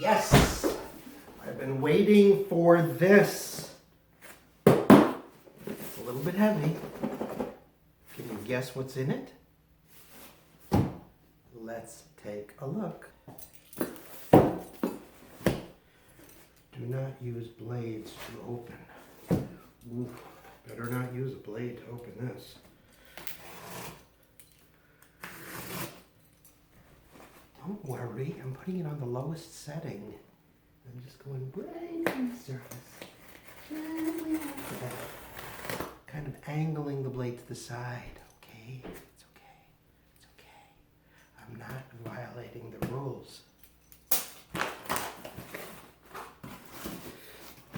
Yes! I've been waiting for this. It's a little bit heavy. Can you guess what's in it? Let's take a look. Do not use blades to open. Ooh, better not use a blade to open this. Don't worry, I'm putting it on the lowest setting. I'm just going right on the surface. Gently after that. Kind of angling the blade to the side. Okay, it's okay. It's okay. I'm not violating the rules.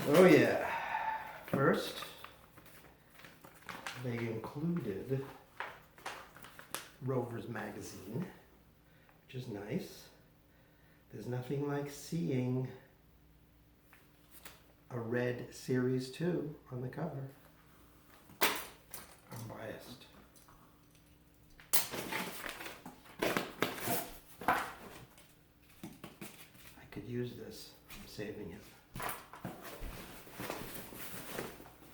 Oh yeah. First, they included Rovers Magazine, which is nice. There's nothing like seeing a red Series II on the cover. I'm biased. I could use this. I'm saving it.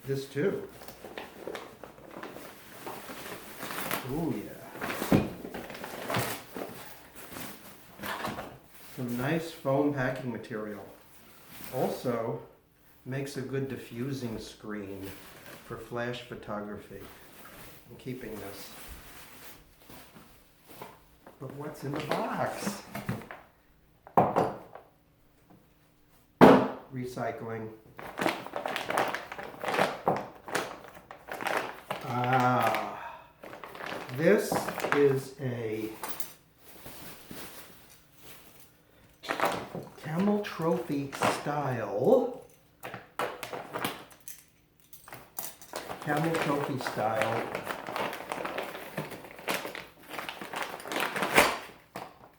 This too. Oh yeah. Some nice foam packing material. Also makes a good diffusing screen for flash photography. I'm keeping this. But what's in the box? Recycling. This is a Camel Trophy style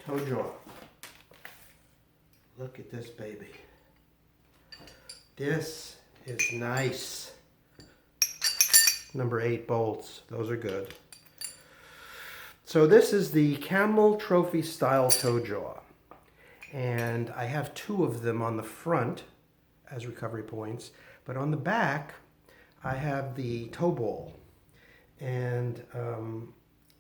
toe jaw. Look at this baby. This is nice. Number 8 bolts. Those are good. So this is the Camel Trophy style toe jaw. And I have 2 of them on the front as recovery points. But on the back, I have the toe ball. And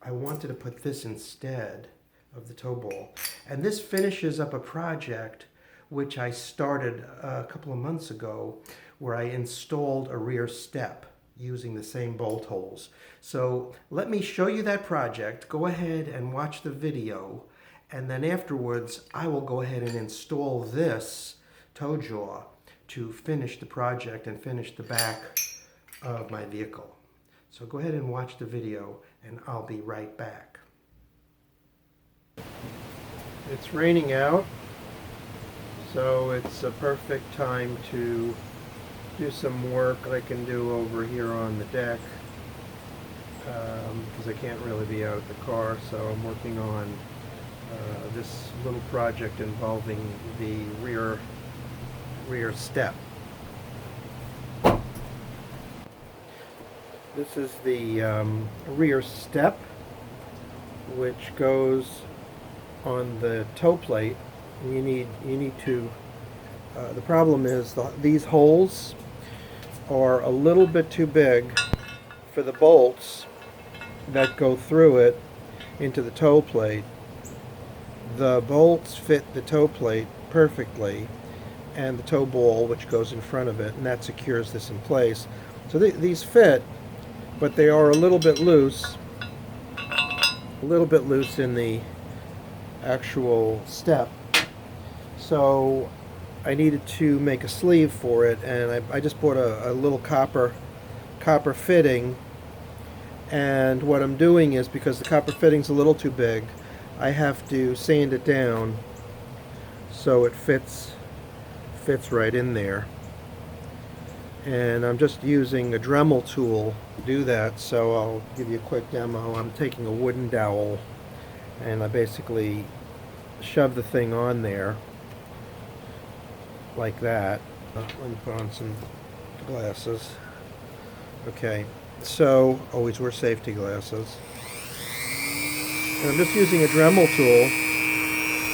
I wanted to put this instead of the toe ball. And this finishes up a project which I started a couple of months ago, where I installed a rear step using the same bolt holes. So let me show you that project. Go ahead and watch the video, and then afterwards I will go ahead and install this toe jaw to finish the project and finish the back of my vehicle. So go ahead and watch the video, and I'll be right back. It's raining out, so it's a perfect time to do some work I can do over here on the deck, because I can't really be out of the car. So I'm working on this little project involving the rear step. This is the rear step, which goes on the toe plate. You need to. The problem is these holes are a little bit too big for the bolts that go through it into the toe plate. The bolts fit the toe plate perfectly, and the toe ball, which goes in front of it, and that secures this in place. So these fit, but they are a little bit loose in the actual step. So I needed to make a sleeve for it, and I just bought a little copper fitting. And what I'm doing is, because the copper fitting's a little too big, I have to sand it down so it fits right in there. And I'm just using a Dremel tool to do that, so I'll give you a quick demo. I'm taking a wooden dowel, and I basically shove the thing on there like that. Let me put on some glasses. Okay, so always wear safety glasses. And I'm just using a Dremel tool,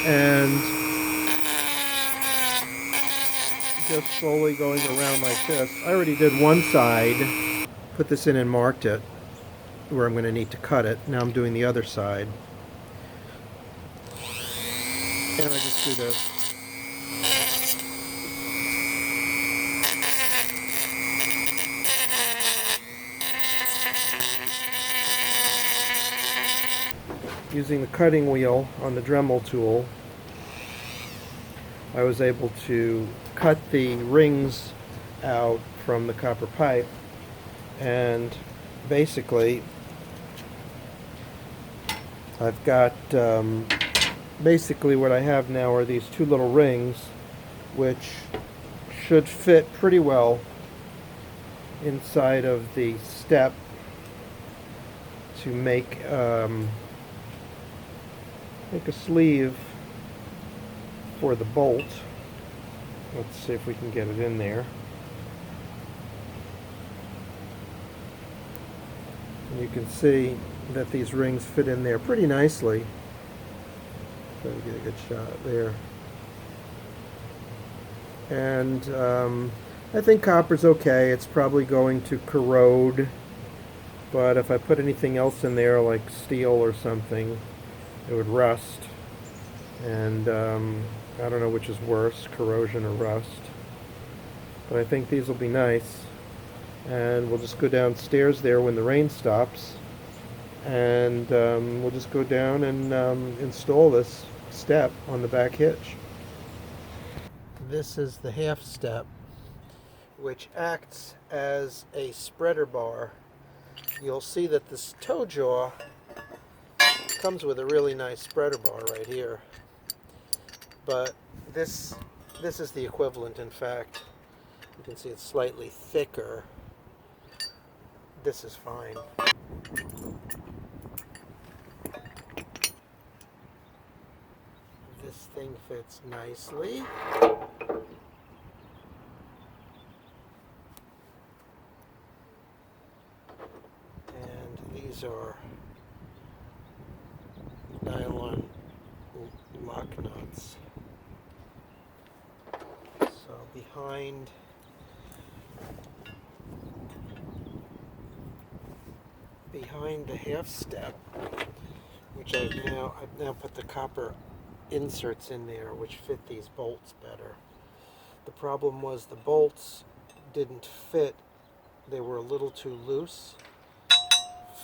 and just slowly going around like this. I already did one side, put this in and marked it where I'm going to need to cut it. Now I'm doing the other side. And I just do this. Using the cutting wheel on the Dremel tool, I was able to cut the rings out from the copper pipe, and basically I've got basically what I have now are these two little rings which should fit pretty well inside of the step to make a sleeve for the bolt. Let's see if we can get it in there. And you can see that these rings fit in there pretty nicely. Try to get a good shot there. And I think copper's okay. It's probably going to corrode, but if I put anything else in there like steel or something, it would rust. And I don't know which is worse, corrosion or rust. But I think these will be nice. And we'll just go downstairs there when the rain stops. And we'll just go down and install this step on the back hitch. This is the half step, which acts as a spreader bar. You'll see that this toe jaw comes with a really nice spreader bar right here. But this is the equivalent, in fact. You can see it's slightly thicker. This is fine. This thing fits nicely. And these are nylon lock nuts. So behind the half step, which I've now put the copper inserts in there which fit these bolts better. The problem was the bolts didn't fit. They were a little too loose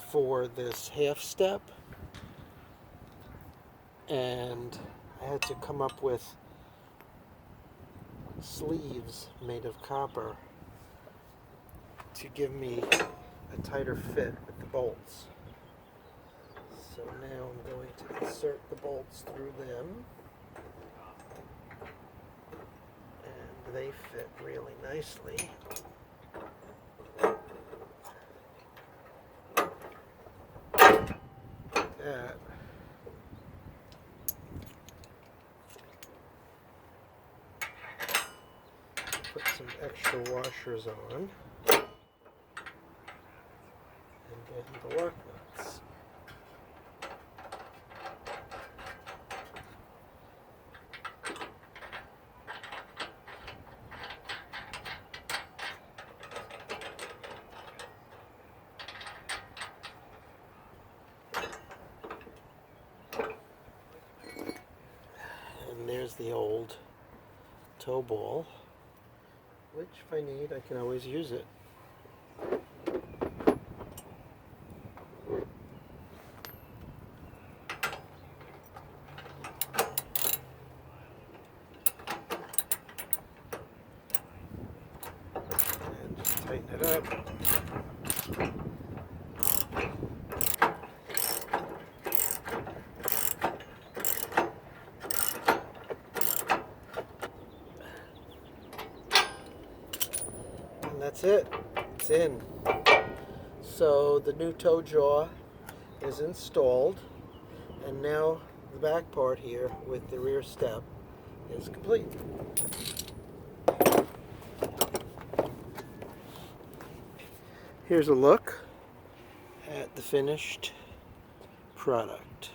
for this half step, and I had to come up with sleeves made of copper to give me a tighter fit with the bolts. So now I'm going to insert the bolts through them, and they fit really nicely. Like that. Put some extra washers on, and then the lock nuts. And there's the old toe ball, which if I need, I can always use it. And just tighten it up. That's it. It's in. So the new toe jaw is installed, and now the back part here with the rear step is complete. Here's a look at the finished product.